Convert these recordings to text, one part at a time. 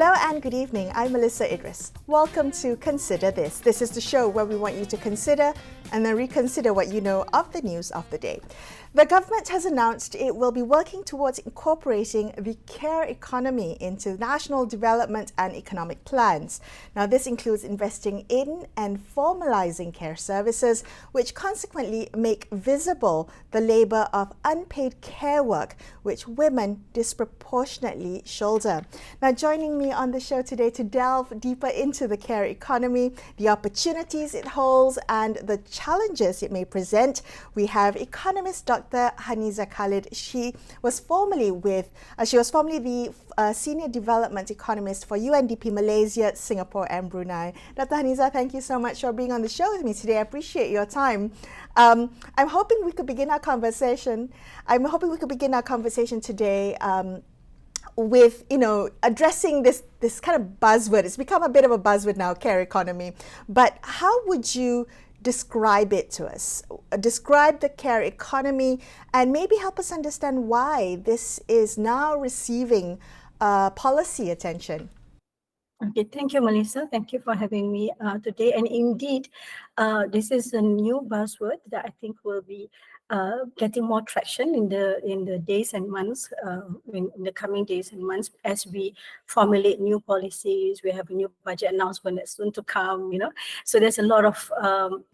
Hello and good evening. I'm Melisa Idris. Welcome to Consider This. This is the show where we want you to consider and then reconsider what you know of the news of the day. The government has announced it will be working towards incorporating the care economy into national development and economic plans. Now, this includes investing in and formalising care services, which consequently make visible the labour of unpaid care work, which women disproportionately shoulder. Now, joining me on the show today to delve deeper into the care economy, the opportunities it holds and the challenges it may present, we have economist Dr Haniza Khalid. She was formerly the Senior Development Economist for UNDP Malaysia, Singapore and Brunei. Dr Haniza, thank you so much for being on the show with me today. I appreciate your time. I'm hoping we could begin our conversation. Today with, addressing this kind of buzzword. It's become a bit of a buzzword now, care economy. But how would you describe it to us? Describe the care economy and maybe help us understand why this is now receiving policy attention. Okay, thank you, Melisa. Thank you for having me today. And indeed, this is a new buzzword that I think will be getting more traction in the days and months, in the coming days and months, as we formulate new policies. We have a new budget announcement that's soon to come. So there's a lot of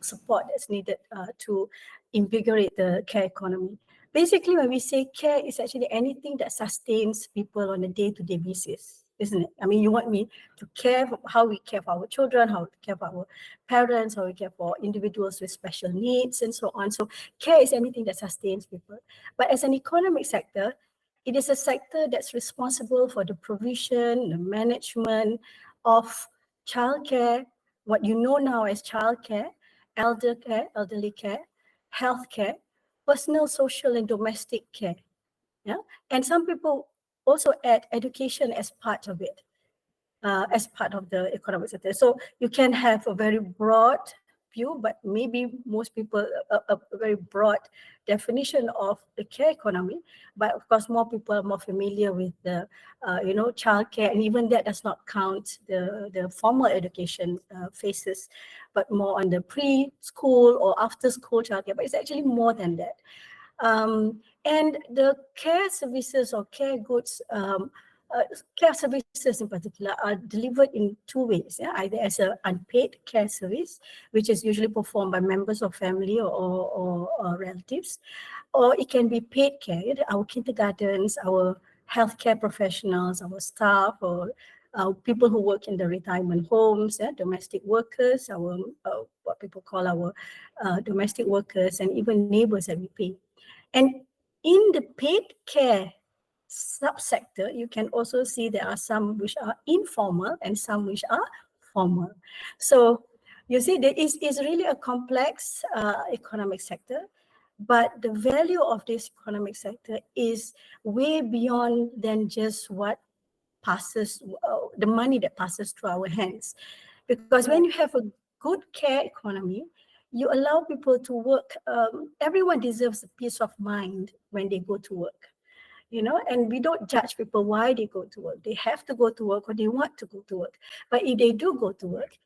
support that's needed to invigorate the care economy. Basically, when we say care, it's actually anything that sustains people on a day-to-day basis, isn't it? I mean, you want me to care for how we care for our children, how we care for our parents, how we care for individuals with special needs, and so on. So care is anything that sustains people. But as an economic sector, it is a sector that's responsible for the provision, the management of childcare, what you know now as childcare, elderly care, healthcare, personal, social, and domestic care. Yeah, and some people also add education as part of it, as part of the economic sector. So you can have a very broad view, but maybe most people a very broad definition of the care economy. But of course, more people are more familiar with the, childcare, and even that does not count the formal education phases, but more on the preschool or after school childcare. But it's actually more than that. And the care services or care goods, care services in particular, are delivered in two ways. Yeah? Either as an unpaid care service, which is usually performed by members of family or relatives, or it can be paid care. Our kindergartens, our healthcare professionals, our staff, or people who work in the retirement homes, domestic workers, our what people call our domestic workers, and even neighbors that we pay. And in the paid care subsector, you can also see there are some which are informal and some which are formal. So you see, there is really a complex economic sector, but the value of this economic sector is way beyond than just what passes, the money that passes through our hands. Because when you have a good care economy, you allow people to work. Everyone deserves a peace of mind when they go to work, and we don't judge people why they go to work. They have to go to work or they want to go to work. But if they do go to work,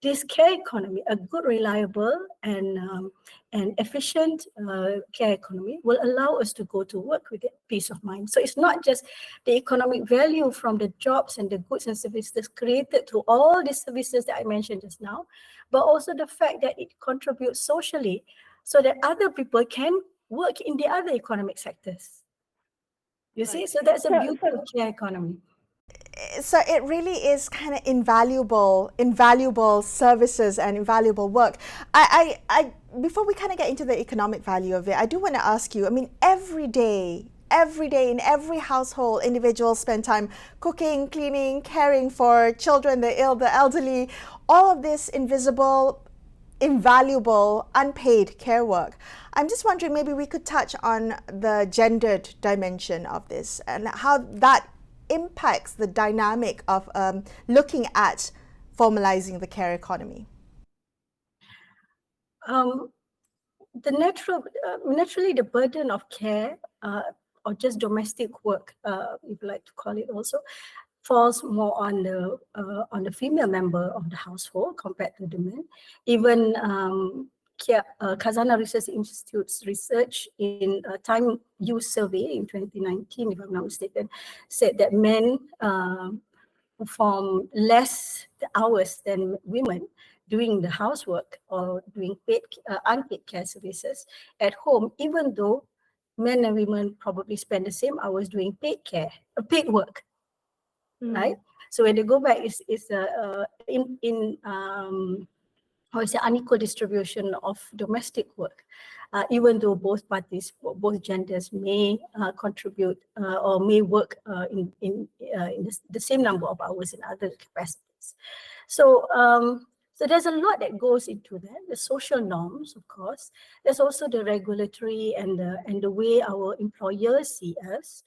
this care economy, a good, reliable, and efficient care economy, will allow us to go to work with peace of mind. So it's not just the economic value from the jobs and the goods and services created through all these services that I mentioned just now, but also the fact that it contributes socially so that other people can work in the other economic sectors. You see, so that's the beauty of care economy. So it really is kind of invaluable services and invaluable work. I before we kind of get into the economic value of it, I do want to ask you, I mean, every day in every household, individuals spend time cooking, cleaning, caring for children, the ill, the elderly, all of this invisible, invaluable, unpaid care work. I'm just wondering, maybe we could touch on the gendered dimension of this and how that impacts the dynamic of looking at formalizing the care economy. Naturally, the burden of care or just domestic work, if you like to call it also, falls more on the female member of the household compared to the men. Even Khazanah Research Institute's research in a time use survey in 2019, if I'm not mistaken, said that men perform less hours than women doing the housework or doing unpaid care services at home, even though men and women probably spend the same hours doing paid work, right? So when they go back, it's how is it, unequal distribution of domestic work, even though both parties, both genders may contribute or may work in the same number of hours in other capacities. So so there's a lot that goes into that. The social norms, of course. There's also the regulatory and the way our employers see us,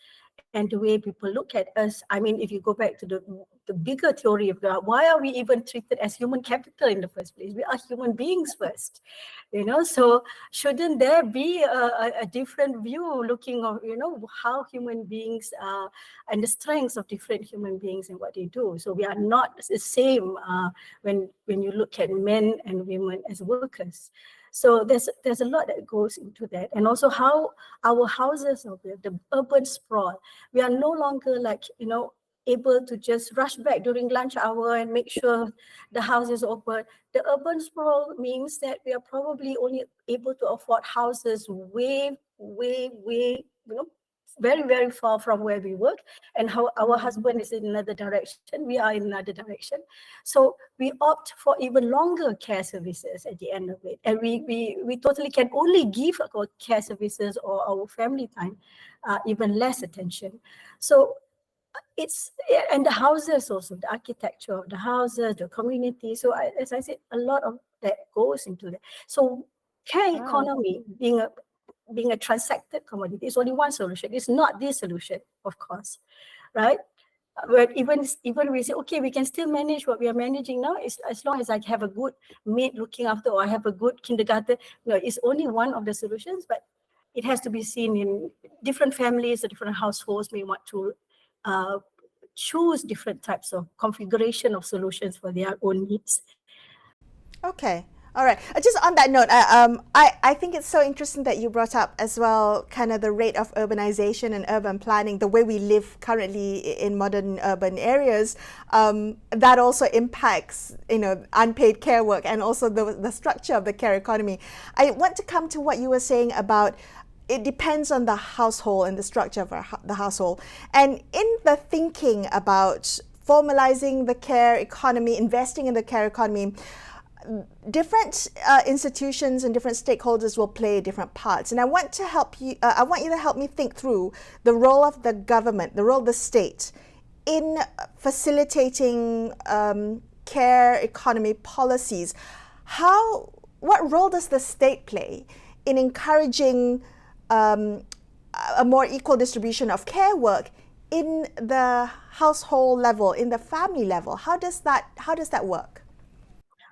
and the way people look at us. I mean, if you go back to the bigger theory of why are we even treated as human capital in the first place? We are human beings first, so shouldn't there be a different view looking of, how human beings are and the strengths of different human beings and what they do? So we are not the same when you look at men and women as workers. So there's a lot that goes into that, and also how our houses are built, the urban sprawl. We are no longer able to just rush back during lunch hour and make sure the house is open. The urban sprawl means that we are probably only able to afford houses way, very, very far from where we work, and how our husband is in another direction, we are in another direction. So we opt for even longer care services at the end of it, and we totally can only give our care services or our family time even less attention. So and the houses also, the architecture of the houses, the community. So as I said, a lot of that goes into that. So care economy being a transacted commodity is only one solution. It's not the solution, of course, right? But even we say, okay, we can still manage what we are managing now, as long as I have a good maid looking after, or I have a good kindergarten. It's only one of the solutions, but it has to be seen in different families, the different households may want to choose different types of configuration of solutions for their own needs. Okay. All right. Just on that note, I think it's so interesting that you brought up as well kind of the rate of urbanization and urban planning, the way we live currently in modern urban areas. That also impacts, unpaid care work and also the structure of the care economy. I want to come to what you were saying about it depends on the household and the structure of the household. And in the thinking about formalizing the care economy, investing in the care economy, different institutions and different stakeholders will play different parts. And I want to help you. I want you to help me think through the role of the government, the role of the state, in facilitating care economy policies. What role does the state play in encouraging a more equal distribution of care work in the household level, in the family level? How does that work?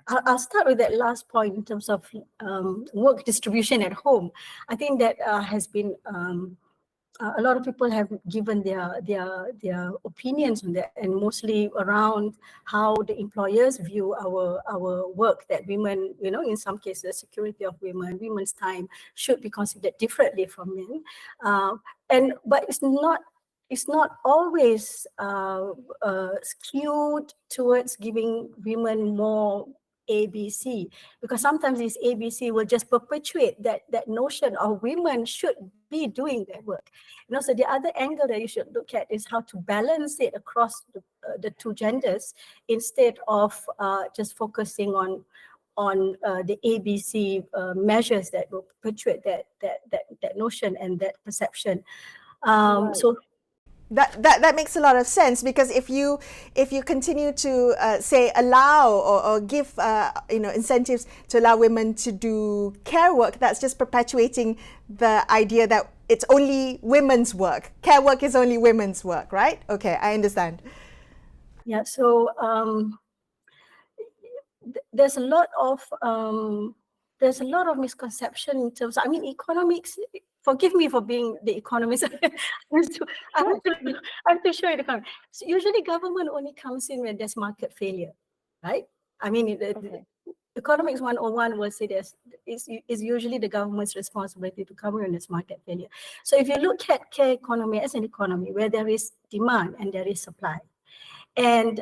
I'll start with that last point in terms of work distribution at home. I think that has been a lot of people have given their opinions on that, and mostly around how the employers view our work, that women, in some cases, security of women, women's time should be considered differently from men. But it's not always skewed towards giving women more ABC, because sometimes this ABC will just perpetuate that notion of women should be doing their work. So the other angle that you should look at is how to balance it across the two genders, instead of just focusing on the ABC measures that will perpetuate that notion and that perception. Right. So that makes a lot of sense, because if you continue to say allow or give incentives to allow women to do care work, that's just perpetuating the idea that it's only women's work. Care work is only women's work, right? Okay, I understand. Yeah. So there's a lot of misconception in terms. I mean, economics forgive me for being the economist. I have to, I have to show you the economy. So usually government only comes in when there's market failure, right? I mean, Economics 101 will say this is usually the government's responsibility to cover in this market failure. So if you look at care economy as an economy where there is demand and there is supply, and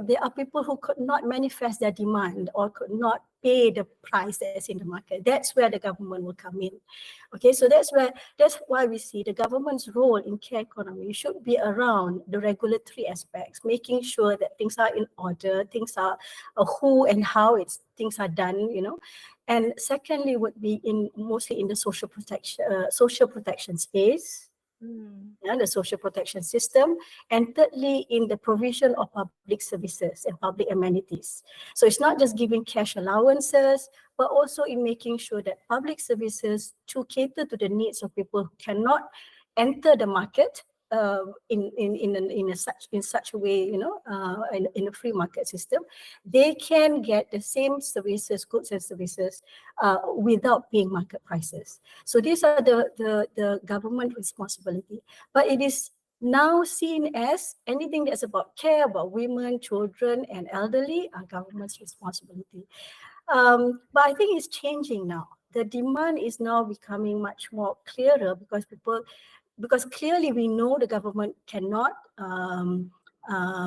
there are people who could not manifest their demand or could not pay the price that's in the market. That's where the government will come in. Okay, so that's why we see the government's role in care economy should be around the regulatory aspects, making sure that things are in order, things are who and how things are done, And secondly would be mostly in the social protection space. The social protection system, and thirdly in the provision of public services and public amenities. So it's not just giving cash allowances, but also in making sure that public services to cater to the needs of people who cannot enter the market in such a way, in a free market system, they can get the same services, goods and services, without paying market prices. So these are the government responsibility, but it is now seen as anything that's about care about women, children, and elderly are government's responsibility. But I think it's changing now. The demand is now becoming much more clearer because clearly we know the government cannot,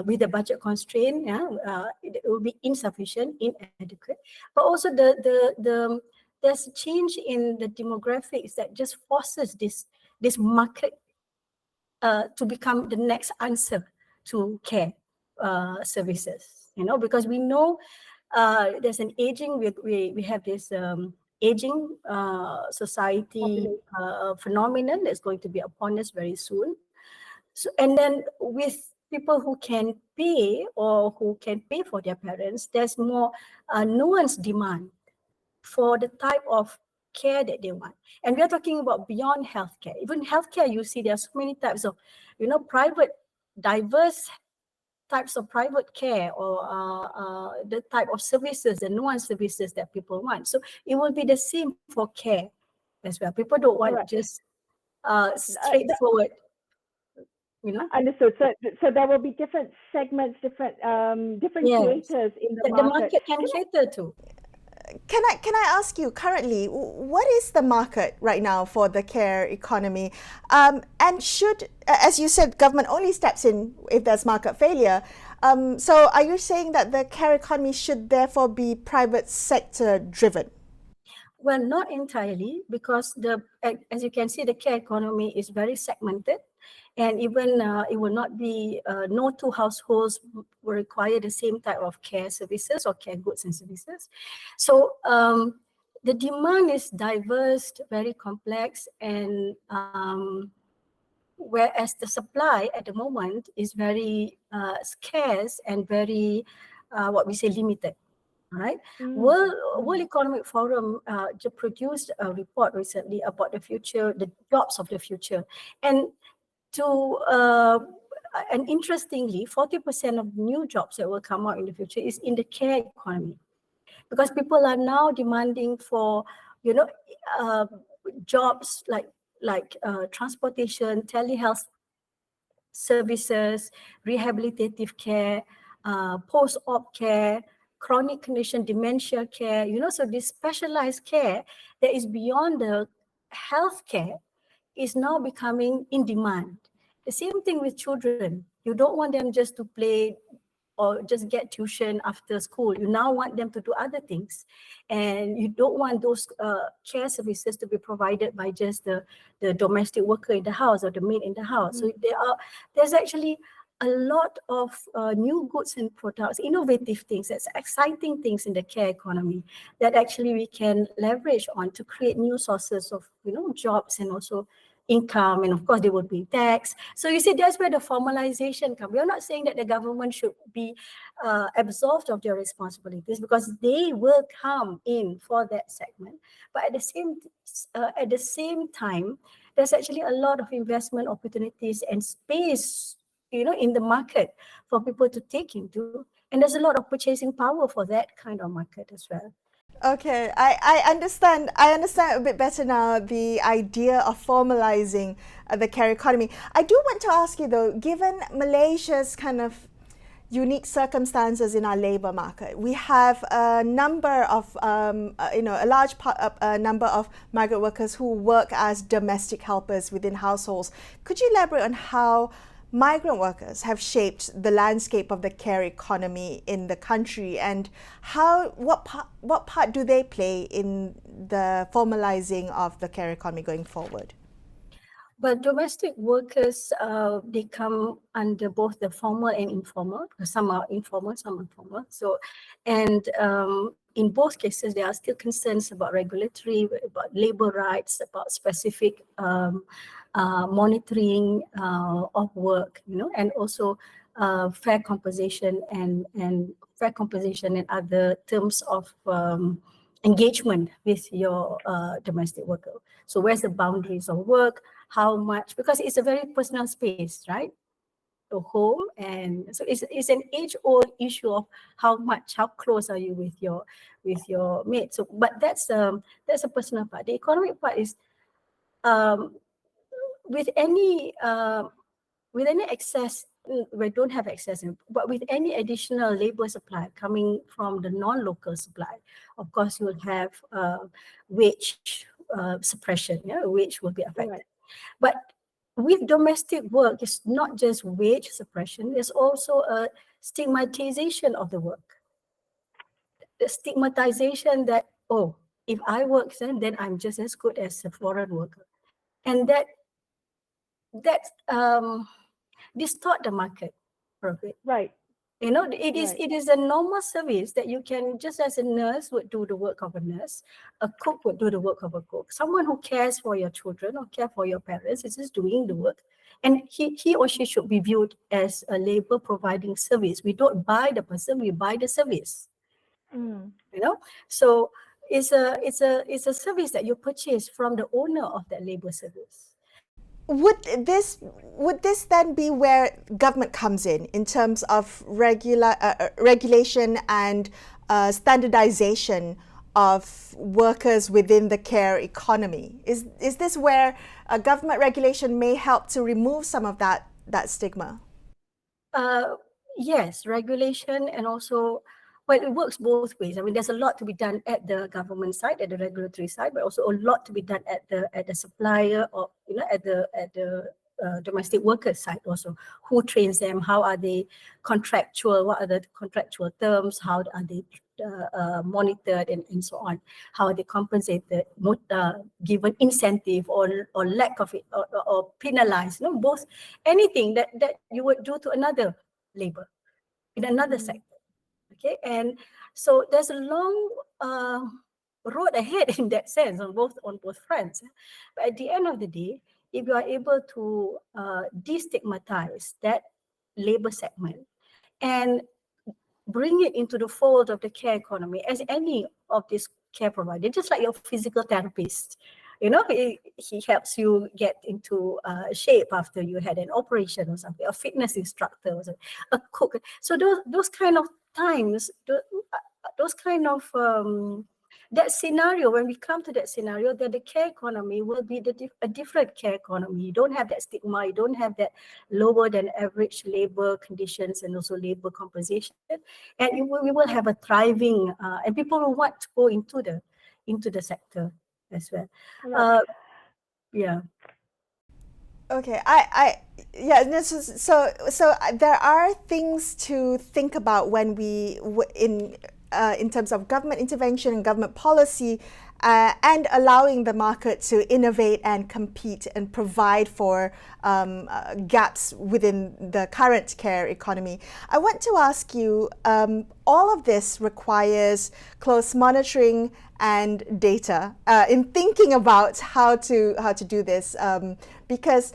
with the budget constraint, it will be insufficient, inadequate. But also there's a change in the demographics that just forces this market to become the next answer to care services. Because we know there's an aging. We have this aging society phenomenon that's going to be upon us very soon. So, and then with people who can pay or who can pay for their parents, there's more nuanced demand for the type of care that they want. And we are talking about beyond healthcare. Even healthcare, you see there are so many types of, private, diverse types of private care or the type of services, the nuanced services that people want. So it will be the same for care as well. People don't want just straightforward, Understood. So there will be different segments, different creators in the market. The market can cater to. Can I ask you currently, what is the market right now for the care economy? And should, as you said, government only steps in if there's market failure. So are you saying that the care economy should therefore be private sector driven? Well, not entirely, because as you can see, the care economy is very segmented. And even it will not be, no two households will require the same type of care services or care goods and services. So the demand is diverse, very complex, and whereas the supply at the moment is very scarce and very, limited. Right. World Economic Forum just produced a report recently about the future, the jobs of the future. And interestingly, 40% of new jobs that will come out in the future is in the care economy, because people are now demanding for, jobs like transportation, telehealth services, rehabilitative care, post-op care, chronic condition, dementia care. So this specialized care that is beyond the health care is now becoming in demand. The same thing with children. You don't want them just to play or just get tuition after school. You now want them to do other things. And you don't want those care services to be provided by just the domestic worker in the house or the maid in the house. So there's actually a lot of new goods and products, innovative things, that's exciting things in the care economy that actually we can leverage on to create new sources of, jobs and also income, and of course they would be tax. So you see, that's where the formalization comes. We are not saying that the government should be absolved of their responsibilities, because they will come in for that segment. But at the same time, there's actually a lot of investment opportunities and space, in the market for people to take into, and there's a lot of purchasing power for that kind of market as well. Okay, I understand. I understand a bit better now the idea of formalizing the care economy. I do want to ask you though, given Malaysia's kind of unique circumstances in our labor market, we have a number of, a large number of migrant workers who work as domestic helpers within households. Could you elaborate on how migrant workers have shaped the landscape of the care economy in the country, and what part do they play in the formalizing of the care economy going forward? But domestic workers, they come under both the formal and informal. Some are informal, some are formal. So, and in both cases, there are still concerns about regulatory, about labor rights, about specific monitoring of work, and also fair compensation and fair compensation and other terms of engagement with your domestic worker. So where's the boundaries of work? How much? Because it's a very personal space, right? A home, and so it's an age-old issue of how close are you with your mate. So, but that's a personal part. The economic part is um, with any excess. We don't have access, but with any additional labor supply coming from the non-local supply, of course, you will have wage suppression. Yeah, wage will be affected. Right. But with domestic work, it's not just wage suppression, there's also a stigmatization of the work. The stigmatization that, oh, if I work, then I'm just as good as a foreign worker. And that distort the market profit. Right. It is a normal service that you can, just as a nurse would do the work of a nurse, a cook would do the work of a cook. Someone who cares for your children or care for your parents is just doing the work. And he or she should be viewed as a labor providing service. We don't buy the person, we buy the service. So it's a service that you purchase from the owner of that labor service. Would this then be where government comes in terms of regulation and standardization of workers within the care economy? Is this where government regulation may help to remove some of that stigma? Yes, regulation, and also, well, it works both ways. I mean, there's a lot to be done at the government side, at the regulatory side, but also a lot to be done at the supplier, or at the domestic workers side also. Who trains them? How are they contractual? What are the contractual terms? How are they monitored, and so on? How are they compensated? Given incentive or lack of it, or penalized? Both, anything that you would do to another labor in another sector. Okay, and so there's a long road ahead in that sense on both fronts. But at the end of the day, if you are able to destigmatize that labor segment and bring it into the fold of the care economy as any of these care providers, just like your physical therapist, he helps you get into shape after you had an operation or something, a fitness instructor or something, a cook. So those kind of times, those kind of that scenario, when we come to that scenario, that the care economy will be a different care economy. You don't have that stigma, you don't have that lower than average labor conditions and also labor compensation, and we will have a thriving and people will want to go into the sector as well. Right. Yeah. Okay, so there are things to think about when we in terms of government intervention and government policy, and allowing the market to innovate and compete and provide for gaps within the current care economy. I want to ask you, all of this requires close monitoring and data in thinking about how to do this, because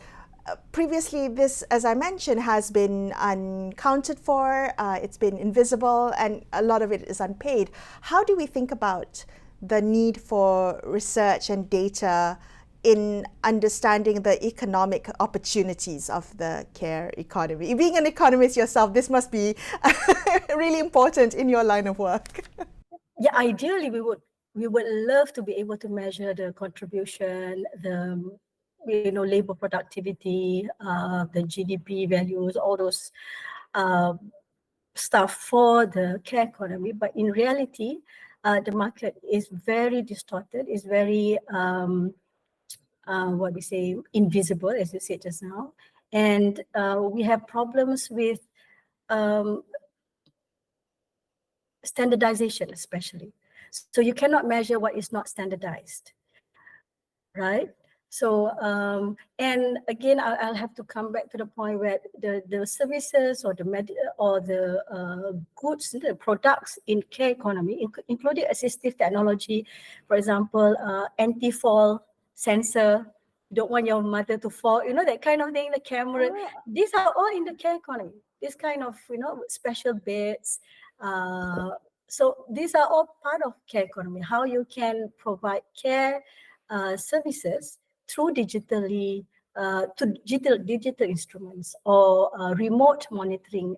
previously this, as I mentioned, has been unaccounted for, it's been invisible, and a lot of it is unpaid. How do we think about the need for research and data in understanding the economic opportunities of the care economy? Being an economist yourself, this must be really important in your line of work. Yeah, ideally we would we would love to be able to measure the contribution, the labor productivity, the GDP values, all those stuff for the care economy. But in reality, the market is very distorted, is very invisible, as you said just now, and we have problems with standardization, especially. So you cannot measure what is not standardized, right? So, and again, I'll have to come back to the point where the services or the goods, the products in care economy, including assistive technology, for example, anti-fall sensor, you don't want your mother to fall, that kind of thing, the camera, these are all in the care economy, this kind of, special beds. So these are all part of care economy, how you can provide care services through digital instruments or remote monitoring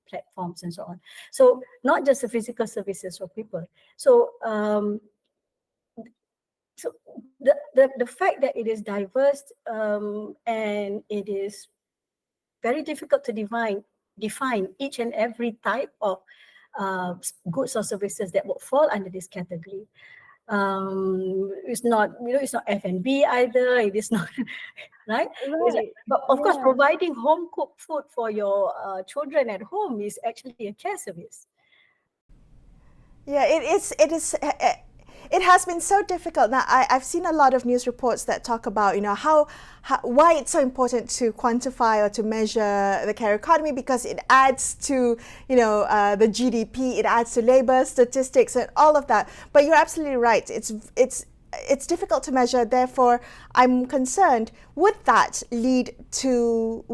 platforms and so on. So not just the physical services for people. So so the fact that it is diverse and it is very difficult to define each and every type of goods or services that would fall under this category. It's not, it's not F&B either. It is not, right? But of course, providing home cooked food for your children at home is actually a care service. Yeah, it has been so difficult. Now, I've seen a lot of news reports that talk about, why it's so important to quantify or to measure the care economy, because it adds to, the GDP, it adds to labor statistics and all of that. But you're absolutely right. It's difficult to measure. Therefore, I'm concerned, would that lead to,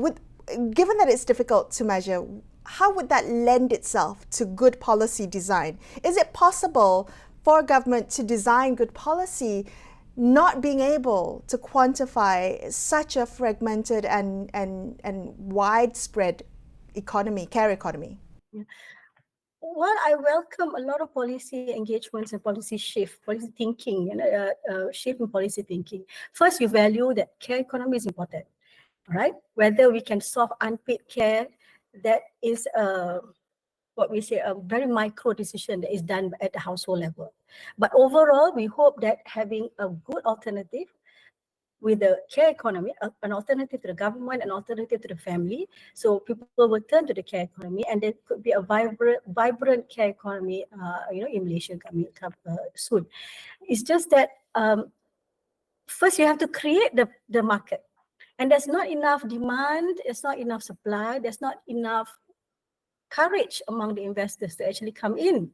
given that it's difficult to measure, how would that lend itself to good policy design? Is it possible for government to design good policy not being able to quantify such a fragmented and widespread economy, care economy? Yeah. Well, I welcome a lot of policy engagements and policy thinking, shift in policy thinking. First, you value that care economy is important, right? Whether we can solve unpaid care, that is a very micro decision that is done at the household level. But overall, we hope that having a good alternative with the care economy, an alternative to the government, an alternative to the family, so people will turn to the care economy, and there could be a vibrant care economy, in Malaysia coming soon. It's just that first you have to create the market, and there's not enough demand, there's not enough supply, there's not enough courage among the investors to actually come in,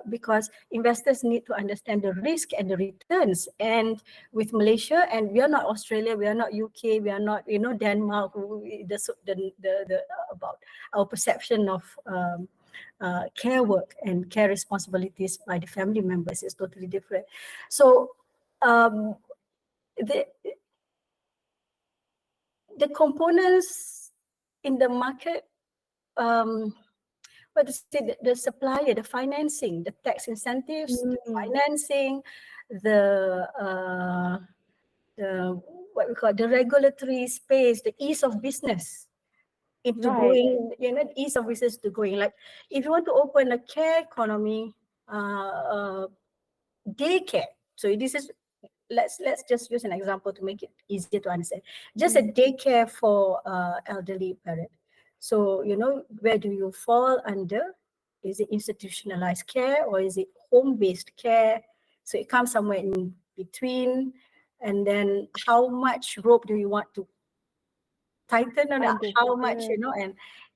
because investors need to understand the risk and the returns. And with Malaysia, and we are not Australia, we are not UK, we are not Denmark, about our perception of care work and care responsibilities by the family members is totally different. So the components in the market, the supplier, the financing, the tax incentives, the financing, the what we call the regulatory space, the ease of business into going, the ease of business to going. Like if you want to open a care economy, daycare. So this is, let's just use an example to make it easier to understand. Just a daycare for elderly parent. So, where do you fall under? Is it institutionalized care or is it home-based care? So it comes somewhere in between. And then how much rope do you want to tighten on it? How much,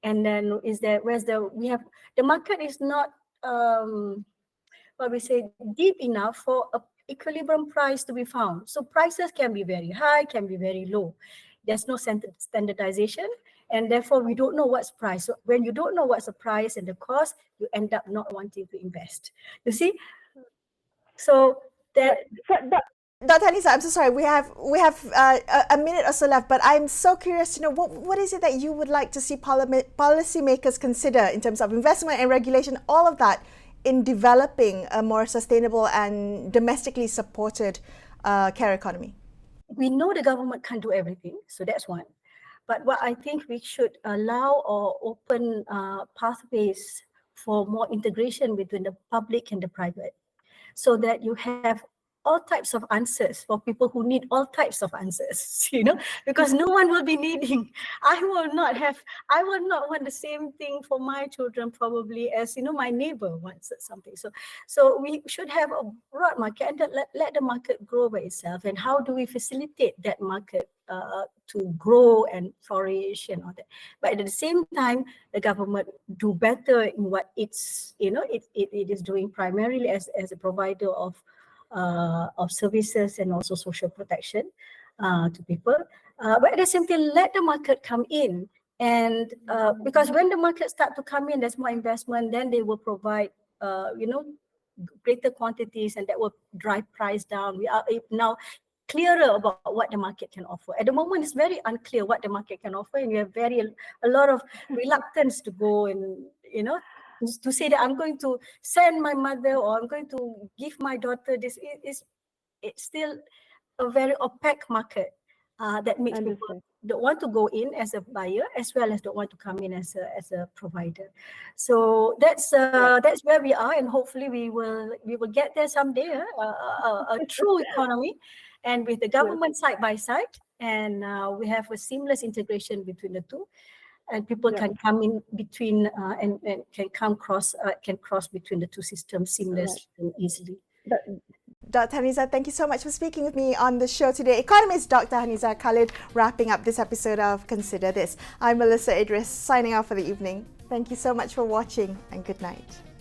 and then the market is not, deep enough for a equilibrium price to be found. So prices can be very high, can be very low. There's no standardization, and therefore we don't know what's price. So when you don't know what's the price and the cost, you end up not wanting to invest. You see? So that. Dr. Haniza, I'm so sorry. We have a minute or so left, but I'm so curious to know what is it that you would like to see policymakers consider in terms of investment and regulation, all of that, in developing a more sustainable and domestically supported care economy? We know the government can't do everything, so that's one. But what I think we should allow or open pathways for more integration between the public and the private, so that you have all types of answers for people who need all types of answers, because no one will be needing. I will not want the same thing for my children probably as, my neighbor wants something. So we should have a broad market and let the market grow by itself. And how do we facilitate that market to grow and flourish and all that? But at the same time, the government do better in what it is doing primarily as a provider of services and also social protection to people. But at the same time, let the market come in. And because when the market start to come in, there's more investment, then they will provide, greater quantities, and that will drive price down. We are now clearer about what the market can offer. At the moment, it's very unclear what the market can offer, and we have a lot of reluctance to go and, to say that I'm going to send my mother or I'm going to give my daughter this. It's still a very opaque market that makes people don't want to go in as a buyer as well as don't want to come in as a provider. So that's where we are, and hopefully we will get there someday. A true economy, and with the government side by side, and we have a seamless integration between the two. And people can come in between and can cross between the two systems seamlessly and easily. Dr. Haniza, thank you so much for speaking with me on the show today. Economist Dr. Haniza Khalid wrapping up this episode of Consider This. I'm Melisa Idris signing off for the evening. Thank you so much for watching, and good night.